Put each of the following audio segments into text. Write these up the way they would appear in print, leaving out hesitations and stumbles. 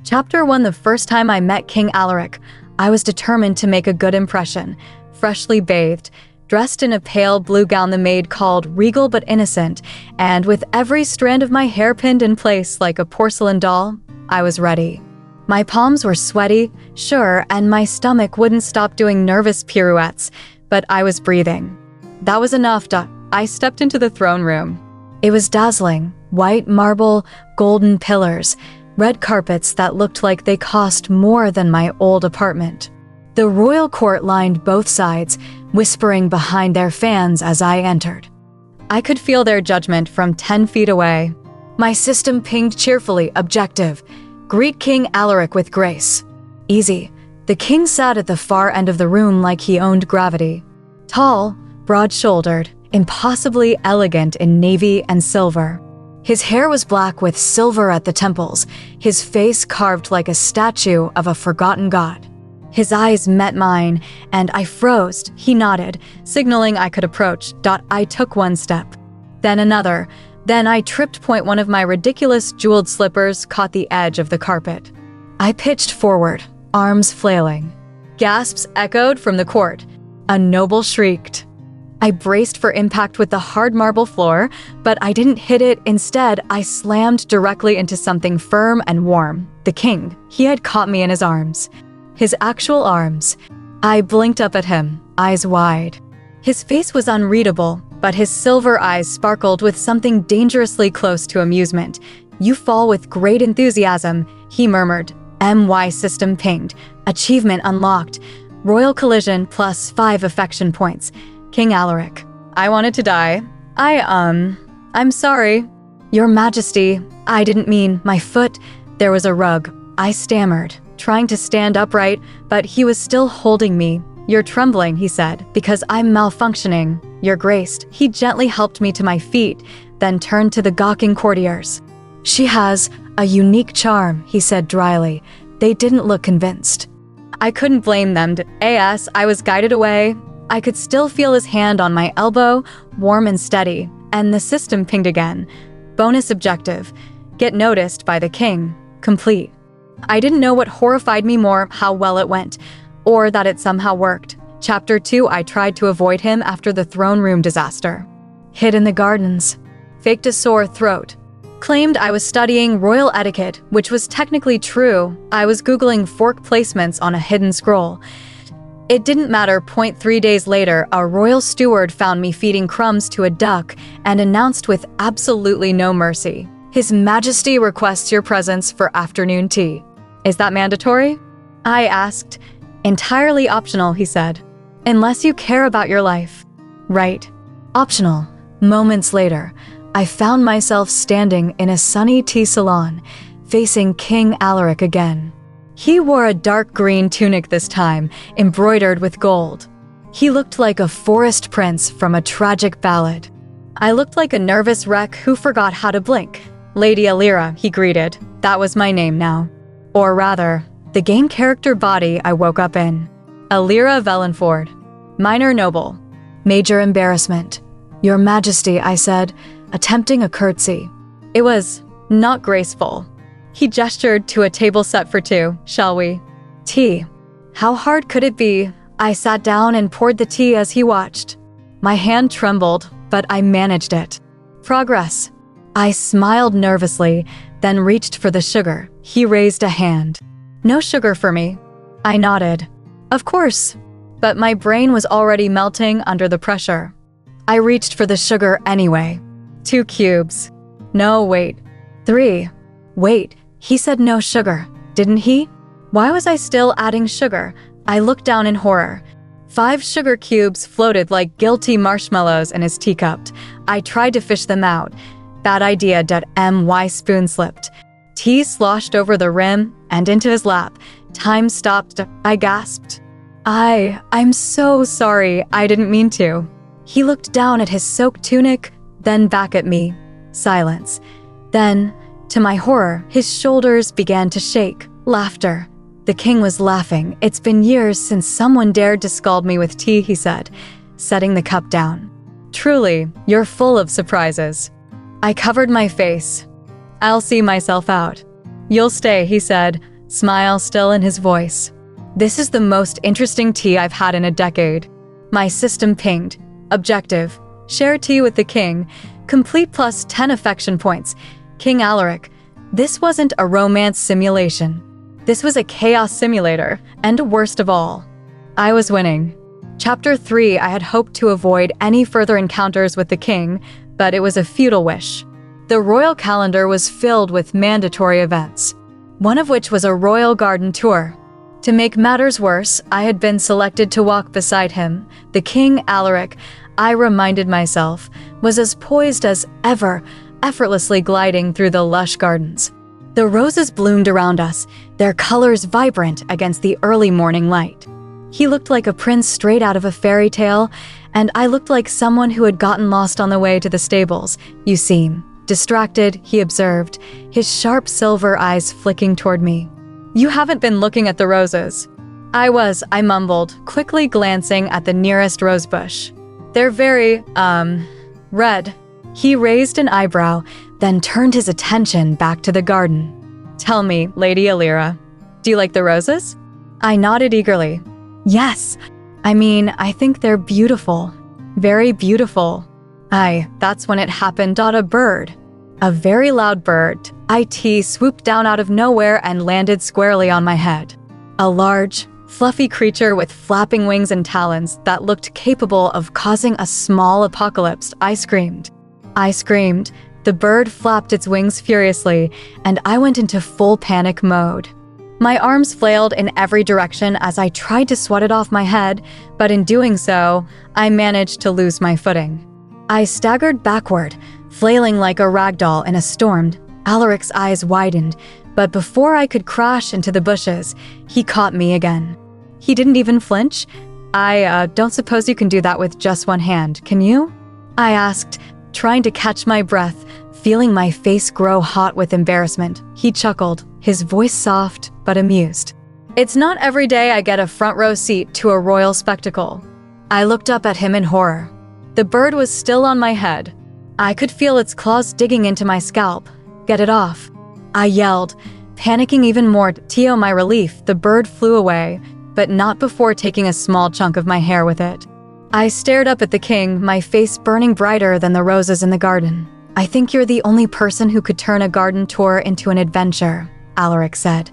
Chapter 1. The first time I met King Alaric, I was determined to make a good impression. Freshly bathed, dressed in a pale blue gown the maid called regal but innocent, and with every strand of my hair pinned in place like a porcelain doll, I was ready. My palms were sweaty, sure, and my stomach wouldn't stop doing nervous pirouettes, but I was breathing. That was enough. I stepped into the throne room. It was dazzling. White marble, golden pillars, red carpets that looked like they cost more than my old apartment. The royal court lined both sides, whispering behind their fans as I entered. I could feel their judgment from 10 feet away. My system pinged cheerfully, objective. Greet King Alaric with grace. Easy. The king sat at the far end of the room like he owned gravity. Tall, broad-shouldered, impossibly elegant in navy and silver. His hair was black with silver at the temples, his face carved like a statue of a forgotten god. His eyes met mine, and I froze. He nodded, signaling I could approach. I took one step, then another. Then I tripped. One of my ridiculous jeweled slippers caught the edge of the carpet. I pitched forward, arms flailing. Gasps echoed from the court. A noble shrieked. I braced for impact with the hard marble floor, but I didn't hit it. Instead, I slammed directly into something firm and warm. The king. He had caught me in his arms. His actual arms. I blinked up at him, eyes wide. His face was unreadable, but his silver eyes sparkled with something dangerously close to amusement. You fall with great enthusiasm, he murmured. MY system pinged. Achievement unlocked. Royal collision plus 5 affection points. King Alaric. I wanted to die. I'm sorry. Your Majesty, I didn't mean my foot. There was a rug. I stammered, trying to stand upright, but he was still holding me. You're trembling, he said, because I'm malfunctioning. Your Grace. He gently helped me to my feet, then turned to the gawking courtiers. She has a unique charm, he said dryly. They didn't look convinced. I couldn't blame them. I was guided away. I could still feel his hand on my elbow, warm and steady, and the system pinged again. Bonus objective. Get noticed by the king. Complete. I didn't know what horrified me more, how well it went, or that it somehow worked. Chapter 2. I tried to avoid him after the throne room disaster. Hid in the gardens. Faked a sore throat. Claimed I was studying royal etiquette, which was technically true. I was Googling fork placements on a hidden scroll. It didn't matter. 3 days later, a royal steward found me feeding crumbs to a duck and announced with absolutely no mercy, His Majesty requests your presence for afternoon tea. Is that mandatory? I asked. Entirely optional, he said. Unless you care about your life. Right. Optional. Moments later, I found myself standing in a sunny tea salon, facing King Alaric again. He wore a dark green tunic this time, embroidered with gold. He looked like a forest prince from a tragic ballad. I looked like a nervous wreck who forgot how to blink. Lady Alira, he greeted. That was my name now. Or rather, the game character body I woke up in. Alira Velenford. Minor noble. Major embarrassment. Your Majesty, I said, attempting a curtsy. It was not graceful. He gestured to a table set for 2. Shall we? Tea. How hard could it be? I sat down and poured the tea as he watched. My hand trembled, but I managed it. Progress. I smiled nervously, then reached for the sugar. He raised a hand. No sugar for me. I nodded. Of course. But my brain was already melting under the pressure. I reached for the sugar anyway. 2 cubes. No, wait. 3. Wait. He said no sugar, didn't he? Why was I still adding sugar? I looked down in horror. 5 sugar cubes floated like guilty marshmallows in his teacup. I tried to fish them out. Bad idea. My spoon slipped. Tea sloshed over the rim and into his lap. Time stopped. I gasped. I'm so sorry. I didn't mean to. He looked down at his soaked tunic, then back at me. Silence. Then, to my horror, his shoulders began to shake. Laughter. The king was laughing. It's been years since someone dared to scald me with tea, he said, setting the cup down. Truly, you're full of surprises. I covered my face. I'll see myself out. You'll stay, he said, smile still in his voice. This is the most interesting tea I've had in a decade. My system pinged. Objective. Share tea with the king. Complete plus 10 affection points. King Alaric. This wasn't a romance simulation. This was a chaos simulator, and worst of all, I was winning. Chapter 3, I had hoped to avoid any further encounters with the king, but it was a futile wish. The royal calendar was filled with mandatory events, one of which was a royal garden tour. To make matters worse, I had been selected to walk beside him. The King Alaric, I reminded myself, was as poised as ever, effortlessly gliding through the lush gardens. The roses bloomed around us, their colors vibrant against the early morning light. He looked like a prince straight out of a fairy tale, and I looked like someone who had gotten lost on the way to the stables. You seem distracted, he observed, his sharp silver eyes flicking toward me. You haven't been looking at the roses. I mumbled, quickly glancing at the nearest rosebush. They're very, red. He raised an eyebrow, then turned his attention back to the garden. Tell me, Lady Alira, do you like the roses? I nodded eagerly. Yes. I think they're beautiful. Very beautiful. That's when it happened. A bird. A very loud bird, IT, swooped down out of nowhere and landed squarely on my head. A large, fluffy creature with flapping wings and talons that looked capable of causing a small apocalypse. I screamed. The bird flapped its wings furiously, and I went into full panic mode. My arms flailed in every direction as I tried to swat it off my head, but in doing so, I managed to lose my footing. I staggered backward, flailing like a ragdoll in a storm. Alaric's eyes widened, but before I could crash into the bushes, he caught me again. He didn't even flinch. I don't suppose you can do that with just one hand, can you? I asked, trying to catch my breath, feeling my face grow hot with embarrassment. He chuckled, his voice soft but amused. It's not every day I get a front row seat to a royal spectacle. I looked up at him in horror. The bird was still on my head. I could feel its claws digging into my scalp. Get it off. I yelled, panicking even more. To my relief, the bird flew away, but not before taking a small chunk of my hair with it. I stared up at the king, my face burning brighter than the roses in the garden. I think you're the only person who could turn a garden tour into an adventure, Alaric said,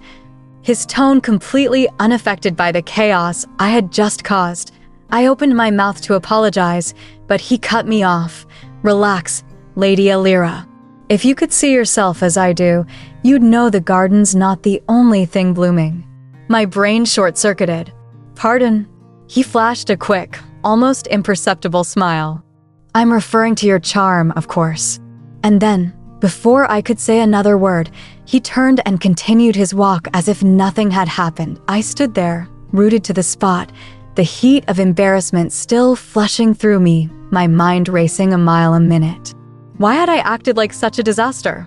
his tone completely unaffected by the chaos I had just caused. I opened my mouth to apologize, but he cut me off. Relax, Lady Alira. If you could see yourself as I do, you'd know the garden's not the only thing blooming. My brain short-circuited. Pardon? He flashed a quick, almost imperceptible smile. I'm referring to your charm, of course. And then, before I could say another word, he turned and continued his walk as if nothing had happened. I stood there, rooted to the spot, the heat of embarrassment still flushing through me, my mind racing a mile a minute. Why had I acted like such a disaster?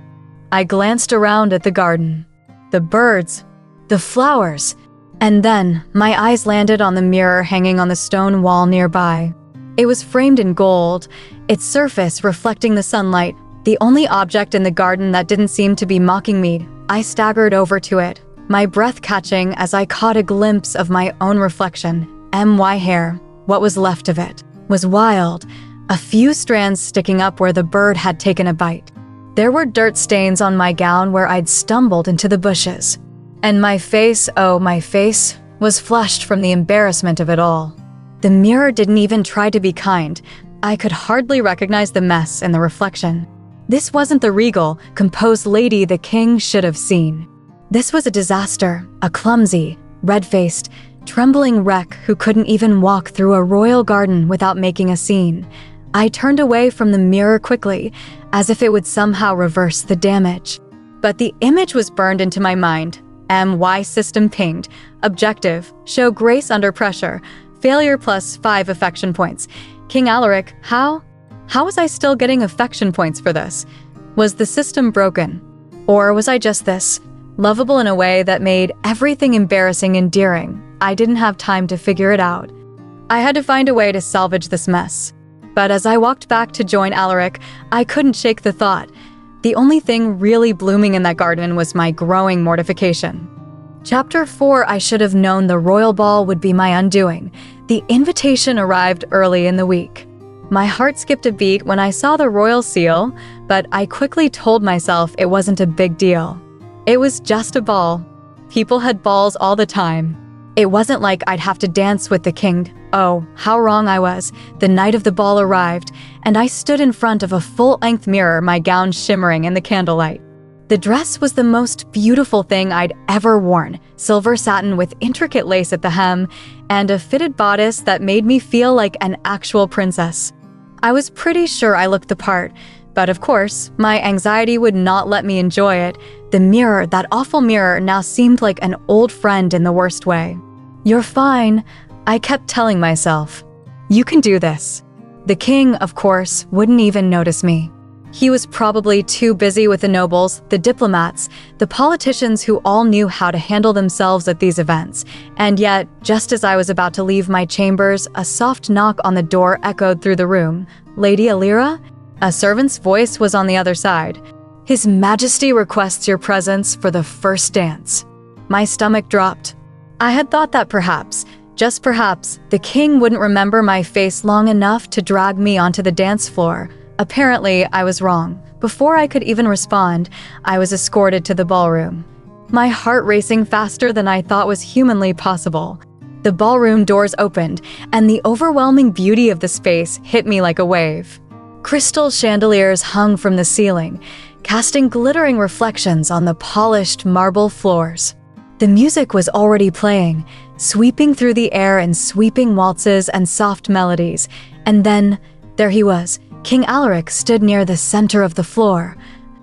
I glanced around at the garden, the birds, the flowers, and then my eyes landed on the mirror hanging on the stone wall nearby. It was framed in gold, its surface reflecting the sunlight, the only object in the garden that didn't seem to be mocking me. I staggered over to it, my breath catching as I caught a glimpse of my own reflection. My hair, what was left of it, was wild, a few strands sticking up where the bird had taken a bite. There were dirt stains on my gown where I'd stumbled into the bushes. And my face, was flushed from the embarrassment of it all. The mirror didn't even try to be kind. I could hardly recognize the mess in the reflection. This wasn't the regal, composed lady the king should have seen. This was a disaster, a clumsy, red-faced, trembling wreck who couldn't even walk through a royal garden without making a scene. I turned away from the mirror quickly, as if it would somehow reverse the damage. But the image was burned into my mind. MY system pinged. Objective, show grace under pressure. Failure plus 5 affection points. King Alaric, how was I still getting affection points for this? Was the system broken? Or was I just this, lovable in a way that made everything embarrassing endearing? I didn't have time to figure it out. I had to find a way to salvage this mess. But as I walked back to join Alaric, I couldn't shake the thought. The only thing really blooming in that garden was my growing mortification. Chapter 4. I should have known the royal ball would be my undoing. The invitation arrived early in the week. My heart skipped a beat when I saw the royal seal, but I quickly told myself it wasn't a big deal. It was just a ball. People had balls all the time. It wasn't like I'd have to dance with the king. Oh, how wrong I was. The night of the ball arrived, and I stood in front of a full-length mirror, my gown shimmering in the candlelight. The dress was the most beautiful thing I'd ever worn, silver satin with intricate lace at the hem, and a fitted bodice that made me feel like an actual princess. I was pretty sure I looked the part, but of course, my anxiety would not let me enjoy it. The mirror, that awful mirror, now seemed like an old friend in the worst way. "You're fine," I kept telling myself. "You can do this." The king, of course, wouldn't even notice me. He was probably too busy with the nobles, the diplomats, the politicians who all knew how to handle themselves at these events. And yet, just as I was about to leave my chambers, a soft knock on the door echoed through the room. "Lady Alira?" A servant's voice was on the other side. "His Majesty requests your presence for the first dance." My stomach dropped. I had thought that perhaps, just perhaps, the king wouldn't remember my face long enough to drag me onto the dance floor. Apparently, I was wrong. Before I could even respond, I was escorted to the ballroom. My heart racing faster than I thought was humanly possible. The ballroom doors opened, and the overwhelming beauty of the space hit me like a wave. Crystal chandeliers hung from the ceiling, casting glittering reflections on the polished marble floors. The music was already playing, sweeping through the air in sweeping waltzes and soft melodies. And then, there he was. King Alaric stood near the center of the floor,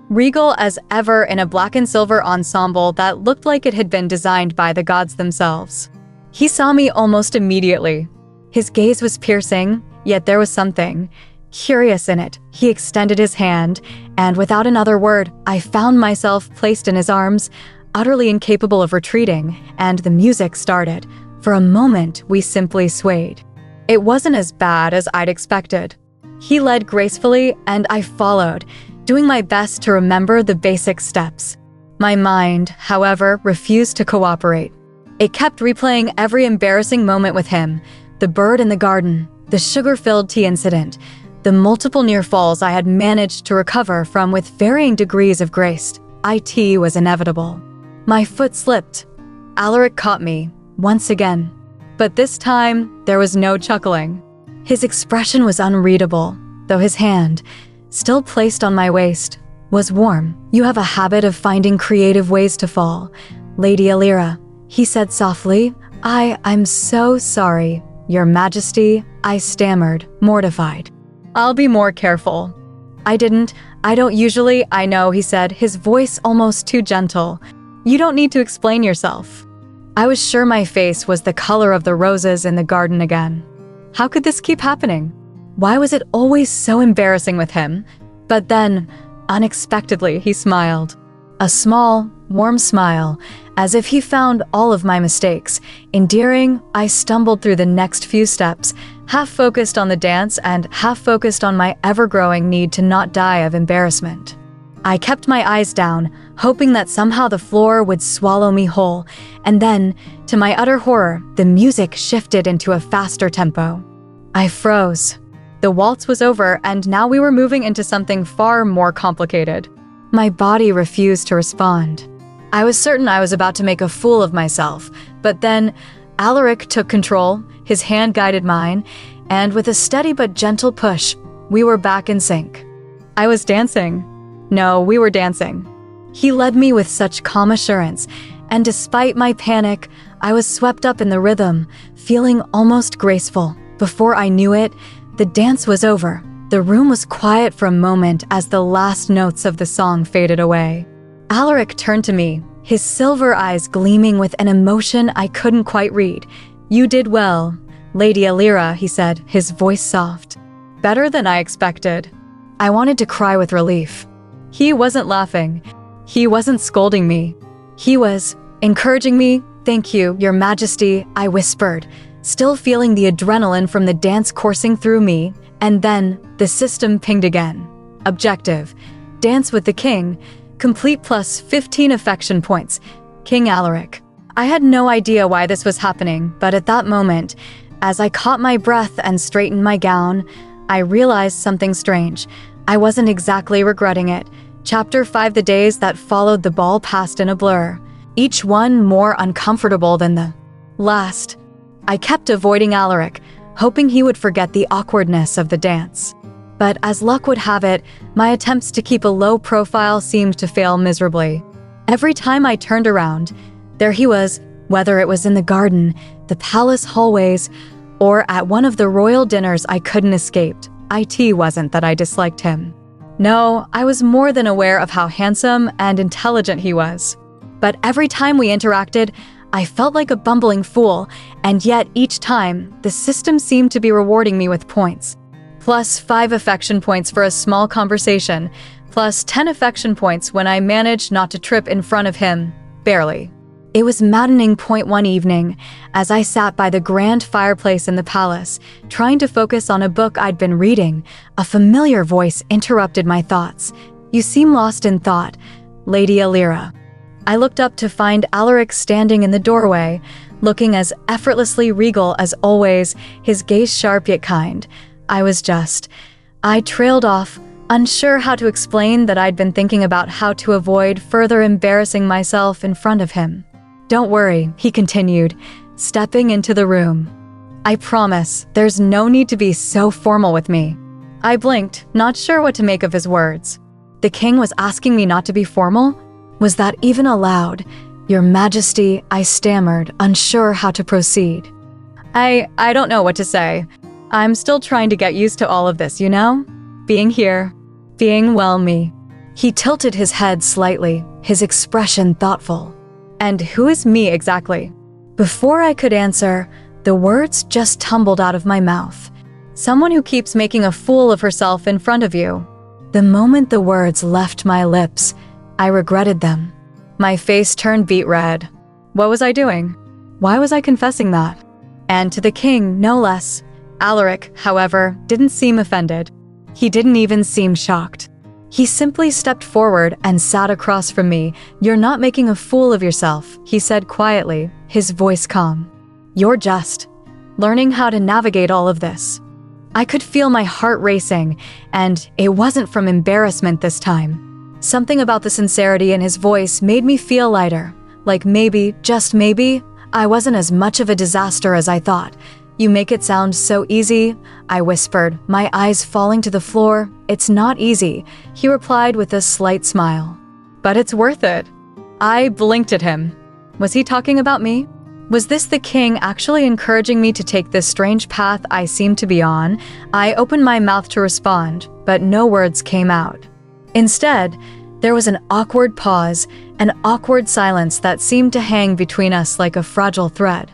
regal as ever in a black and silver ensemble that looked like it had been designed by the gods themselves. He saw me almost immediately. His gaze was piercing, yet there was something curious in it. He extended his hand, and without another word, I found myself placed in his arms, utterly incapable of retreating, and the music started. For a moment, we simply swayed. It wasn't as bad as I'd expected. He led gracefully, and I followed, doing my best to remember the basic steps. My mind, however, refused to cooperate. It kept replaying every embarrassing moment with him: the bird in the garden, the sugar-filled tea incident, the multiple near falls I had managed to recover from with varying degrees of grace. It was inevitable. My foot slipped. Alaric caught me, once again. But this time, there was no chuckling. His expression was unreadable, though his hand, still placed on my waist, was warm. "You have a habit of finding creative ways to fall, Lady Alira," he said softly. I'm so sorry, Your Majesty," I stammered, mortified. "I'll be more careful." I don't usually, I know," he said, his voice almost too gentle. "You don't need to explain yourself." I was sure my face was the color of the roses in the garden again. How could this keep happening? Why was it always so embarrassing with him? But then, unexpectedly, he smiled. A small, warm smile, as if he found all of my mistakes. Endearing, I stumbled through the next few steps, half focused on the dance and half focused on my ever-growing need to not die of embarrassment. I kept my eyes down, hoping that somehow the floor would swallow me whole, and then, to my utter horror, the music shifted into a faster tempo. I froze. The waltz was over, and now we were moving into something far more complicated. My body refused to respond. I was certain I was about to make a fool of myself, but then Alaric took control, his hand guided mine, and with a steady but gentle push, we were back in sync. I was dancing. No, we were dancing. He led me with such calm assurance, and despite my panic, I was swept up in the rhythm, feeling almost graceful. Before I knew it, the dance was over. The room was quiet for a moment as the last notes of the song faded away. Alaric turned to me, his silver eyes gleaming with an emotion I couldn't quite read. "You did well, Lady Alira," he said, his voice soft. "Better than I expected." I wanted to cry with relief. He wasn't laughing. He wasn't scolding me. He was encouraging me. "Thank you, Your Majesty," I whispered, still feeling the adrenaline from the dance coursing through me. And then the system pinged again. Objective: dance with the king. Complete plus 15 affection points. King Alaric. I had no idea why this was happening, but at that moment, as I caught my breath and straightened my gown, I realized something strange. I wasn't exactly regretting it. Chapter 5: The days that followed the ball passed in a blur, each one more uncomfortable than the last. I kept avoiding Alaric, hoping he would forget the awkwardness of the dance. But as luck would have it, my attempts to keep a low profile seemed to fail miserably. Every time I turned around, there he was, whether it was in the garden, the palace hallways, or at one of the royal dinners I couldn't escape. It wasn't that I disliked him. No, I was more than aware of how handsome and intelligent he was. But every time we interacted, I felt like a bumbling fool, and yet each time, the system seemed to be rewarding me with points. Plus 5 affection points for a small conversation, plus 10 affection points when I managed not to trip in front of him, barely. It was maddening. One evening, as I sat by the grand fireplace in the palace, trying to focus on a book I'd been reading, a familiar voice interrupted my thoughts. "You seem lost in thought, Lady Alira." I looked up to find Alaric standing in the doorway, looking as effortlessly regal as always, his gaze sharp yet kind. I trailed off, unsure how to explain that I'd been thinking about how to avoid further embarrassing myself in front of him. "Don't worry," he continued, stepping into the room. "I promise, there's no need to be so formal with me." I blinked, not sure what to make of his words. The king was asking me not to be formal? Was that even allowed? "Your Majesty," I stammered, unsure how to proceed. I don't know what to say. I'm still trying to get used to all of this, you know? Being here, being me. He tilted his head slightly, his expression thoughtful. "And who is me exactly?" Before I could answer, the words just tumbled out of my mouth. "Someone who keeps making a fool of herself in front of you." The moment the words left my lips, I regretted them. My face turned beet red. What was I doing? Why was I confessing that? And to the king, no less. Alaric, however, didn't seem offended. He didn't even seem shocked. He simply stepped forward and sat across from me. "You're not making a fool of yourself," he said quietly, his voice calm. "You're just learning how to navigate all of this." I could feel my heart racing, and it wasn't from embarrassment this time. Something about the sincerity in his voice made me feel lighter, like maybe, just maybe, I wasn't as much of a disaster as I thought. "You make it sound so easy," I whispered, my eyes falling to the floor. "It's not easy," he replied with a slight smile. "But it's worth it." I blinked at him. Was he talking about me? Was this the king actually encouraging me to take this strange path I seemed to be on? I opened my mouth to respond, but no words came out. Instead, there was an awkward pause, an awkward silence that seemed to hang between us like a fragile thread.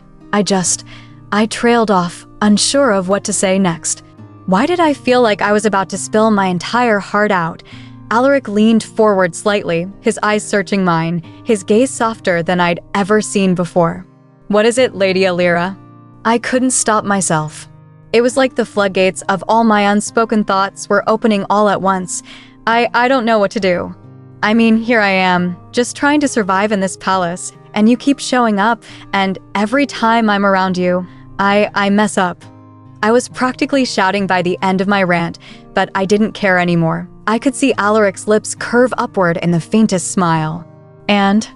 I trailed off, unsure of what to say next. Why did I feel like I was about to spill my entire heart out? Alaric leaned forward slightly, his eyes searching mine, his gaze softer than I'd ever seen before. "What is it, Lady Alira?" I couldn't stop myself. It was like the floodgates of all my unspoken thoughts were opening all at once. I don't know what to do. I mean, here I am, just trying to survive in this palace, and you keep showing up, and every time I'm around you, I mess up. I was practically shouting by the end of my rant, but I didn't care anymore. I could see Alaric's lips curve upward in the faintest smile. And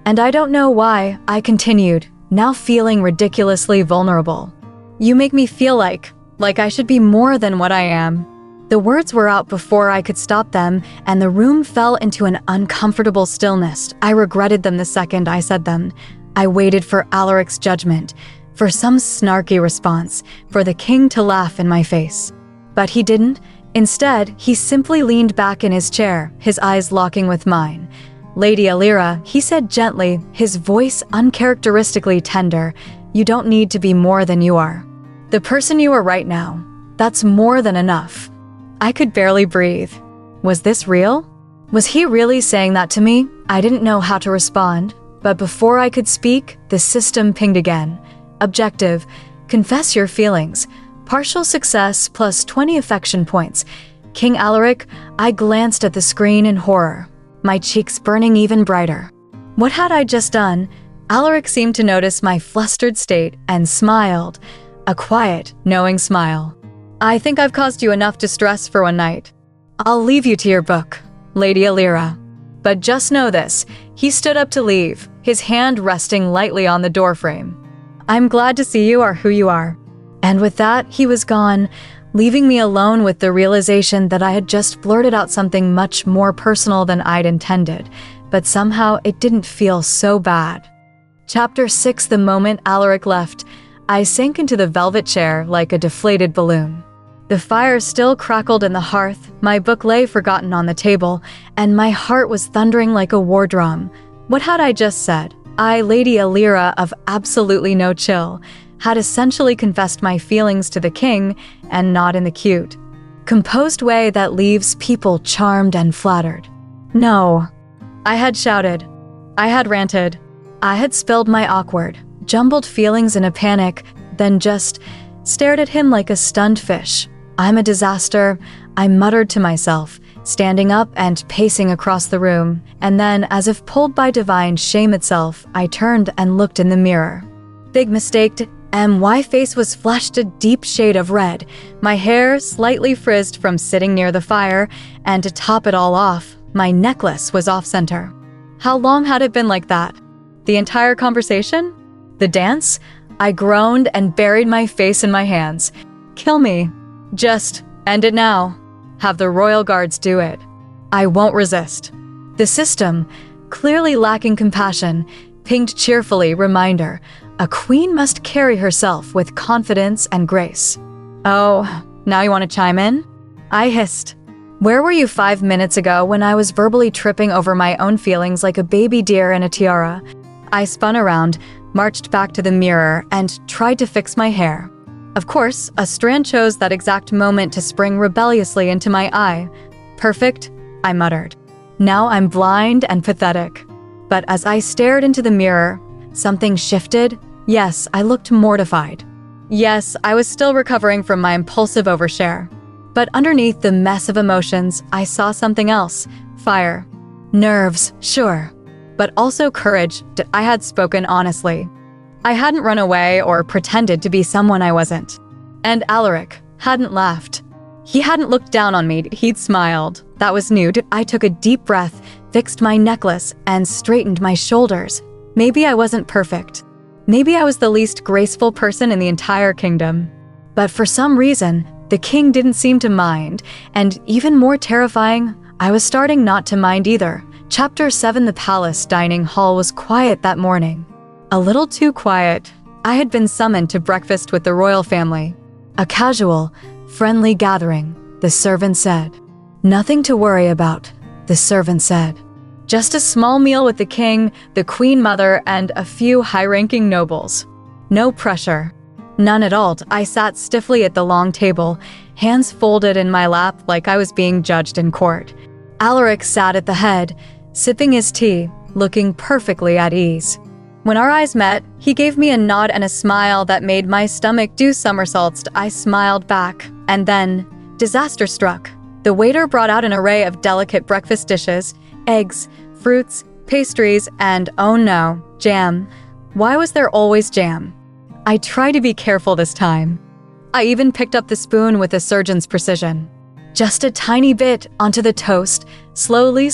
I don't know why, I continued, now feeling ridiculously vulnerable. "You make me feel like I should be more than what I am." The words were out before I could stop them, and the room fell into an uncomfortable stillness. I regretted them the second I said them. I waited for Alaric's judgment, for some snarky response, for the king to laugh in my face. But he didn't. Instead, he simply leaned back in his chair, his eyes locking with mine. "Lady Alira," he said gently, his voice uncharacteristically tender, "you don't need to be more than you are. The person you are right now, that's more than enough." I could barely breathe. Was this real? Was he really saying that to me? I didn't know how to respond, but before I could speak, the system pinged again. Objective: confess your feelings. Partial success plus 20 affection points. King Alaric, I glanced at the screen in horror, my cheeks burning even brighter. What had I just done? Alaric seemed to notice my flustered state and smiled, a quiet, knowing smile. "I think I've caused you enough distress for one night. I'll leave you to your book, Lady Alira. But just know this," he stood up to leave, his hand resting lightly on the doorframe. "I'm glad to see you are who you are." And with that, he was gone, leaving me alone with the realization that I had just blurted out something much more personal than I'd intended, but somehow it didn't feel so bad. Chapter 6. The moment Alaric left, I sank into the velvet chair like a deflated balloon. The fire still crackled in the hearth, my book lay forgotten on the table, and my heart was thundering like a war drum. What had I just said? I, Lady Alira of absolutely no chill, had essentially confessed my feelings to the king, and not in the cute, composed way that leaves people charmed and flattered. No. I had shouted. I had ranted. I had spilled my awkward, jumbled feelings in a panic, then just stared at him like a stunned fish. "I'm a disaster," I muttered to myself, standing up and pacing across the room, and then, as if pulled by divine shame itself, I turned and looked in the mirror. Big mistake. My face was flushed a deep shade of red, my hair slightly frizzed from sitting near the fire, and to top it all off, my necklace was off-center. How long had it been like that? The entire conversation? The dance? I groaned and buried my face in my hands. Kill me. Just end it now. Have the royal guards do it. I won't resist. The system, clearly lacking compassion, pinged cheerfully, reminder, a queen must carry herself with confidence and grace. "Oh, now you want to chime in?" I hissed. "Where were you 5 minutes ago when I was verbally tripping over my own feelings like a baby deer in a tiara?" I spun around, marched back to the mirror, and tried to fix my hair. Of course, a strand chose that exact moment to spring rebelliously into my eye. "Perfect," I muttered. "Now I'm blind and pathetic." But as I stared into the mirror, something shifted. Yes, I looked mortified. Yes, I was still recovering from my impulsive overshare. But underneath the mess of emotions, I saw something else. Fire. Nerves, sure. But also courage that I had spoken honestly. I hadn't run away or pretended to be someone I wasn't. And Alaric hadn't laughed. He hadn't looked down on me, he'd smiled. That was new. I took a deep breath, fixed my necklace, and straightened my shoulders. Maybe I wasn't perfect. Maybe I was the least graceful person in the entire kingdom. But for some reason, the king didn't seem to mind, and even more terrifying, I was starting not to mind either. Chapter 7. The palace dining hall was quiet that morning. A little too quiet. I had been summoned to breakfast with the royal family. A casual, friendly gathering, the servant said. "Nothing to worry about," the servant said. Just a small meal with the king, the queen mother, and a few high-ranking nobles. No pressure. None at all. I sat stiffly at the long table, hands folded in my lap like I was being judged in court. Alaric sat at the head, sipping his tea, looking perfectly at ease. When our eyes met, he gave me a nod and a smile that made my stomach do somersaults. I smiled back, and then, disaster struck. The waiter brought out an array of delicate breakfast dishes, eggs, fruits, pastries, and oh no, jam. Why was there always jam? I tried to be careful this time. I even picked up the spoon with a surgeon's precision. Just a tiny bit onto the toast, slowly,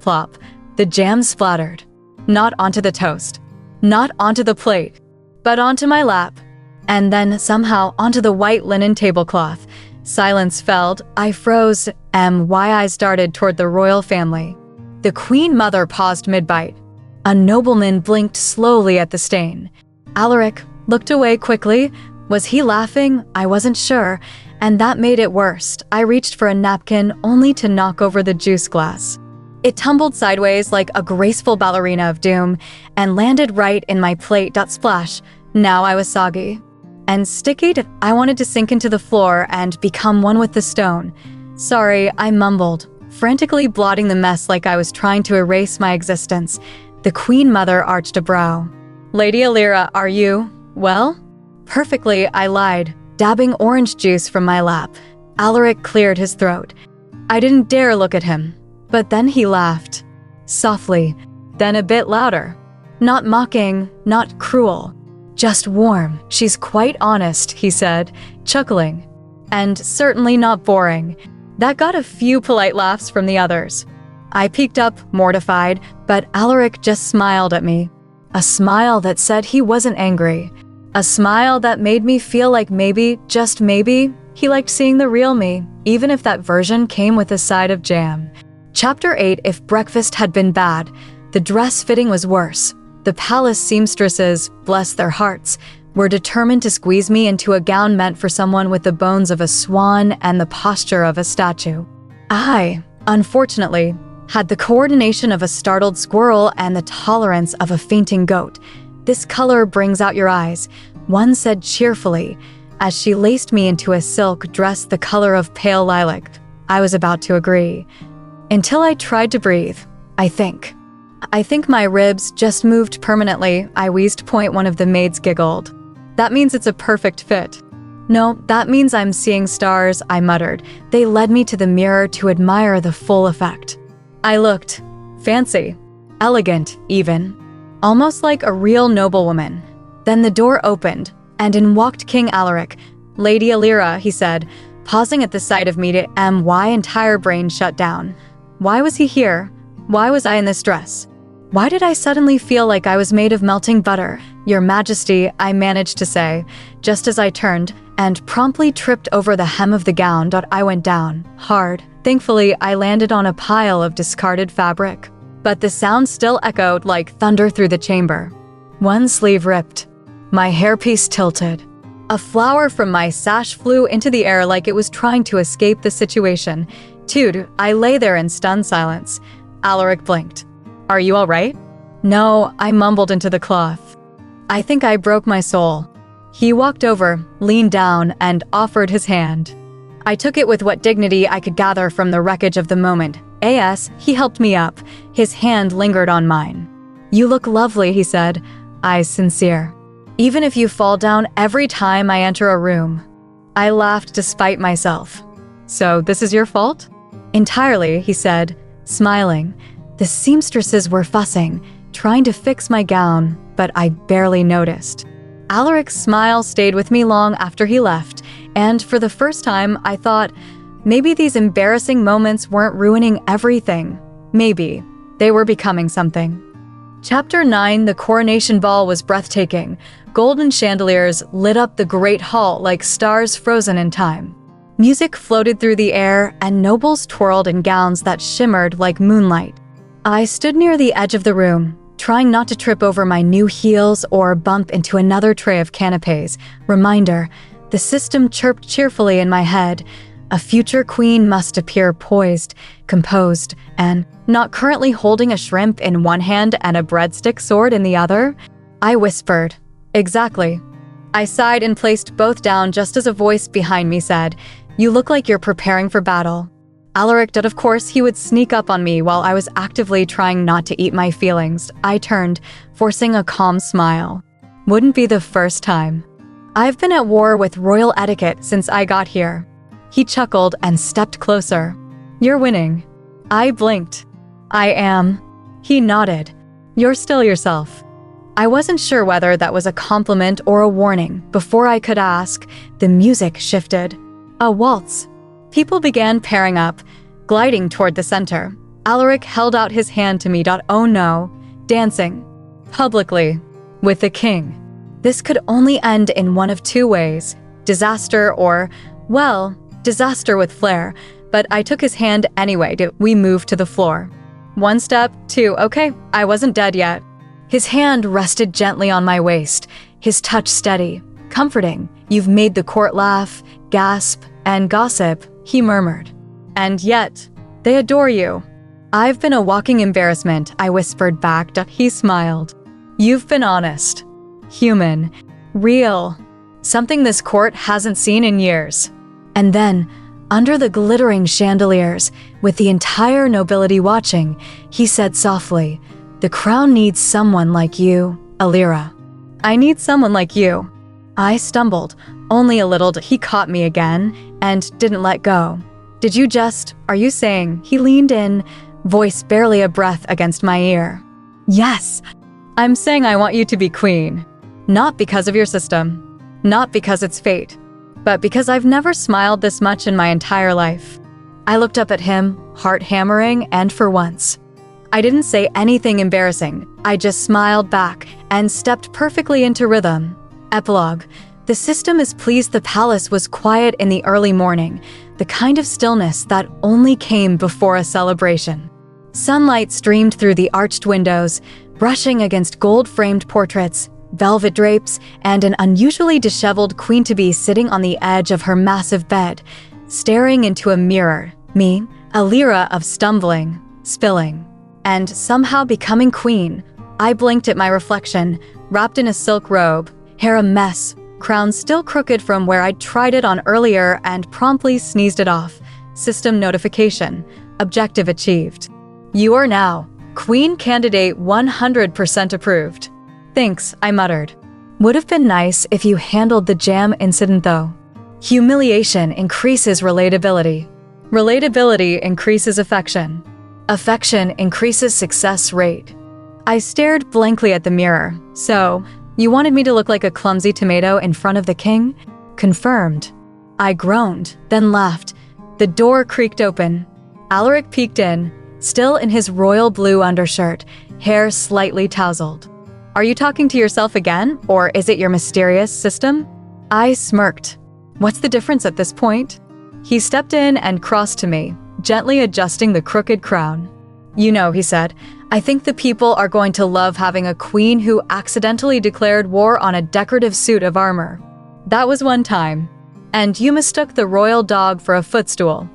plop. The jam splattered. Not onto the toast. Not onto the plate. But onto my lap. And then somehow onto the white linen tablecloth. Silence fell. I froze. My eyes darted toward the royal family. The queen mother paused mid-bite. A nobleman blinked slowly at the stain. Alaric looked away quickly. Was he laughing? I wasn't sure, and that made it worse. I reached for a napkin only to knock over the juice glass. It tumbled sideways like a graceful ballerina of doom and landed right in my plate. Splash. Now I was soggy and sticky. I wanted to sink into the floor and become one with the stone. Sorry, I mumbled, frantically blotting the mess like I was trying to erase my existence. The queen mother arched a brow. Lady Alira, are you, well? Perfectly, I lied, dabbing orange juice from my lap. Alaric cleared his throat. I didn't dare look at him, but then he laughed. Softly, then a bit louder. Not mocking, not cruel. Just warm. She's quite honest, he said, chuckling. And certainly not boring. That got a few polite laughs from the others. I peeked up, mortified, but Alaric just smiled at me. A smile that said he wasn't angry. A smile that made me feel like maybe, just maybe, he liked seeing the real me, even if that version came with a side of jam. Chapter 8. If breakfast had been bad, the dress fitting was worse. The palace seamstresses, bless their hearts, were determined to squeeze me into a gown meant for someone with the bones of a swan and the posture of a statue. I, unfortunately, had the coordination of a startled squirrel and the tolerance of a fainting goat. This color brings out your eyes, one said cheerfully, as she laced me into a silk dress the color of pale lilac. I was about to agree. Until I tried to breathe, I think my ribs just moved permanently, I wheezed. One of the maids giggled. That means it's a perfect fit. No, that means I'm seeing stars, I muttered. They led me to the mirror to admire the full effect. I looked fancy, elegant even, almost like a real noblewoman. Then the door opened, and in walked King Alaric. Lady Alira, he said, pausing at the sight of me to my entire brain shut down. Why was he here? Why was I in this dress? Why did I suddenly feel like I was made of melting butter? Your Majesty, I managed to say, just as I turned, and promptly tripped over the hem of the gown. I went down, hard. Thankfully, I landed on a pile of discarded fabric. But the sound still echoed like thunder through the chamber. One sleeve ripped. My hairpiece tilted. A flower from my sash flew into the air like it was trying to escape the situation. Dude, I lay there in stunned silence. Alaric blinked. Are you all right? No, I mumbled into the cloth. I think I broke my soul. He walked over, leaned down, and offered his hand. I took it with what dignity I could gather from the wreckage of the moment. He helped me up. His hand lingered on mine. You look lovely, he said. Eyes sincere. Even if you fall down every time I enter a room. I laughed despite myself. So this is your fault? Entirely, he said, smiling. The seamstresses were fussing, trying to fix my gown, but I barely noticed. Alaric's smile stayed with me long after he left, and for the first time, I thought, maybe these embarrassing moments weren't ruining everything. Maybe they were becoming something. Chapter 9. The coronation ball was breathtaking. Golden chandeliers lit up the great hall like stars frozen in time. Music floated through the air, and nobles twirled in gowns that shimmered like moonlight. I stood near the edge of the room, trying not to trip over my new heels or bump into another tray of canapes. Reminder, the system chirped cheerfully in my head. A future queen must appear poised, composed, and not currently holding a shrimp in one hand and a breadstick sword in the other. I whispered, exactly. I sighed and placed both down just as a voice behind me said, you look like you're preparing for battle. Alaric did, of course, he would sneak up on me while I was actively trying not to eat my feelings. I turned, forcing a calm smile. Wouldn't be the first time. I've been at war with royal etiquette since I got here. He chuckled and stepped closer. You're winning. I blinked. I am. He nodded. You're still yourself. I wasn't sure whether that was a compliment or a warning. Before I could ask, the music shifted. A waltz. People began pairing up, gliding toward the center. Alaric held out his hand to me. Oh no, dancing. Publicly. With the king. This could only end in one of two ways. Disaster or, well, disaster with flair. But I took his hand anyway. We moved to the floor. One step, two, okay, I wasn't dead yet. His hand rested gently on my waist, his touch steady, comforting. You've made the court laugh, gasp, and gossip, he murmured. And yet, they adore you. I've been a walking embarrassment, I whispered back. He smiled. You've been honest. Human. Real. Something this court hasn't seen in years. And then, under the glittering chandeliers, with the entire nobility watching, he said softly, the crown needs someone like you, Alira. I need someone like you. I stumbled, only a little. He caught me again, and didn't let go. Are you saying? He leaned in, voice barely a breath against my ear. Yes. I'm saying I want you to be queen. Not because of your system. Not because it's fate. But because I've never smiled this much in my entire life. I looked up at him, heart hammering, and for once, I didn't say anything embarrassing. I just smiled back and stepped perfectly into rhythm. Epilogue. The system is pleased the palace was quiet in the early morning, the kind of stillness that only came before a celebration. Sunlight streamed through the arched windows, brushing against gold-framed portraits, velvet drapes, and an unusually disheveled queen-to-be sitting on the edge of her massive bed, staring into a mirror. Me, a lyra of stumbling, spilling, and somehow becoming queen. I blinked at my reflection, wrapped in a silk robe, hair a mess, crown still crooked from where I'd tried it on earlier, and promptly sneezed it off. System notification. Objective achieved. You are now Queen Candidate 100% approved. Thanks, I muttered. Would have been nice if you handled the jam incident though. Humiliation increases relatability. Relatability increases affection. Affection increases success rate. I stared blankly at the mirror. So, you wanted me to look like a clumsy tomato in front of the king? Confirmed. I groaned, then laughed. The door creaked open. Alaric peeked in, still in his royal blue undershirt, hair slightly tousled. Are you talking to yourself again, or is it your mysterious system? I smirked. What's the difference at this point? He stepped in and crossed to me, gently adjusting the crooked crown. You know, he said, I think the people are going to love having a queen who accidentally declared war on a decorative suit of armor. That was one time. And you mistook the royal dog for a footstool.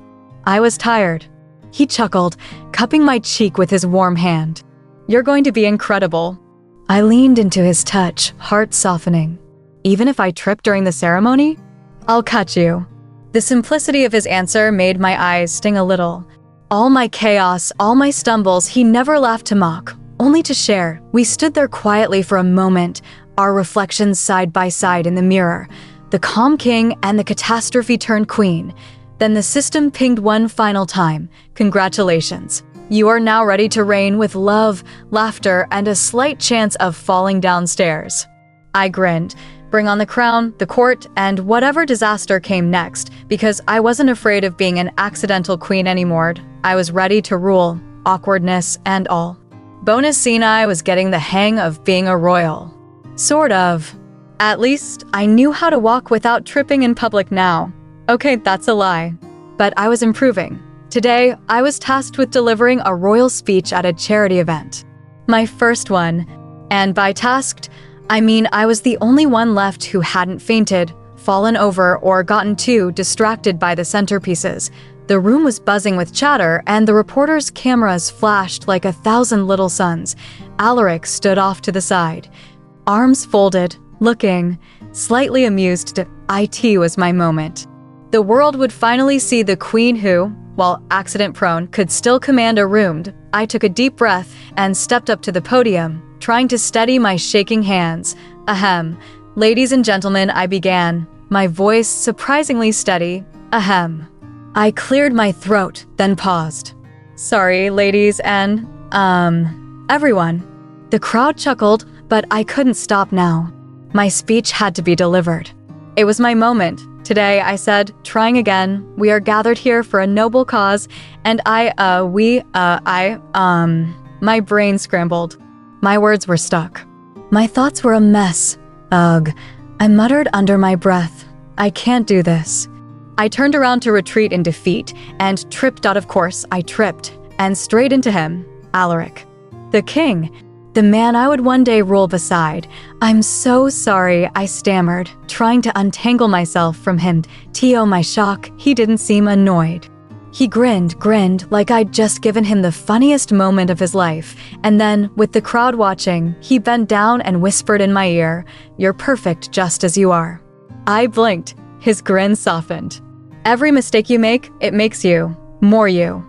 I was tired. He chuckled, cupping my cheek with his warm hand. You're going to be incredible. I leaned into his touch, heart softening. Even if I trip during the ceremony? I'll cut you. The simplicity of his answer made my eyes sting a little. All my chaos, all my stumbles, he never laughed to mock, only to share. We stood there quietly for a moment, our reflections side by side in the mirror, the calm king and the catastrophe-turned queen. Then the system pinged one final time. Congratulations. You are now ready to reign with love, laughter, and a slight chance of falling downstairs. I grinned. Bring on the crown, the court, and whatever disaster came next, because I wasn't afraid of being an accidental queen anymore. I was ready to rule, awkwardness and all. Bonus scene, I was getting the hang of being a royal. Sort of. At least, I knew how to walk without tripping in public now. Okay, that's a lie. But I was improving. Today, I was tasked with delivering a royal speech at a charity event. My first one. And by tasked, I mean I was the only one left who hadn't fainted, fallen over, or gotten too distracted by the centerpieces. The room was buzzing with chatter, and the reporters' cameras flashed like 1,000 little suns. Alaric stood off to the side, arms folded, looking slightly amused. It was my moment. The world would finally see the queen who, while accident-prone, could still command a room. I took a deep breath and stepped up to the podium, trying to steady my shaking hands. Ahem. Ladies and gentlemen, I began, my voice surprisingly steady. Ahem. I cleared my throat, then paused. Sorry, ladies and, everyone. The crowd chuckled, but I couldn't stop now. My speech had to be delivered. It was my moment. Today, I said, trying again, we are gathered here for a noble cause, and my brain scrambled. My words were stuck. My thoughts were a mess. Ugh. I muttered under my breath. I can't do this. I turned around to retreat in defeat, and tripped out. Of course, I tripped, and straight into him, Alaric. The king. The man I would one day rule beside. I'm so sorry, I stammered, trying to untangle myself from him. To my shock, he didn't seem annoyed. He grinned like I'd just given him the funniest moment of his life. And then, with the crowd watching, he bent down and whispered in my ear, "You're perfect just as you are." I blinked. His grin softened. Every mistake you make, it makes you more you.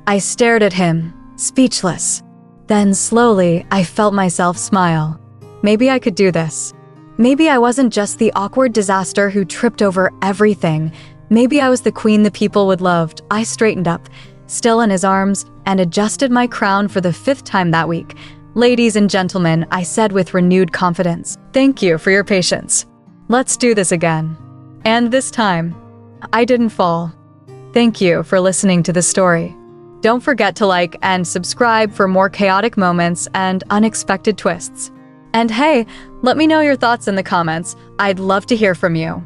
I stared at him, speechless. Then slowly, I felt myself smile. Maybe I could do this. Maybe I wasn't just the awkward disaster who tripped over everything. Maybe I was the queen the people would love. I straightened up, still in his arms, and adjusted my crown for the 5th time that week. Ladies and gentlemen, I said with renewed confidence, thank you for your patience. Let's do this again. And this time, I didn't fall. Thank you for listening to the story. Don't forget to like and subscribe for more chaotic moments and unexpected twists. And hey, let me know your thoughts in the comments. I'd love to hear from you.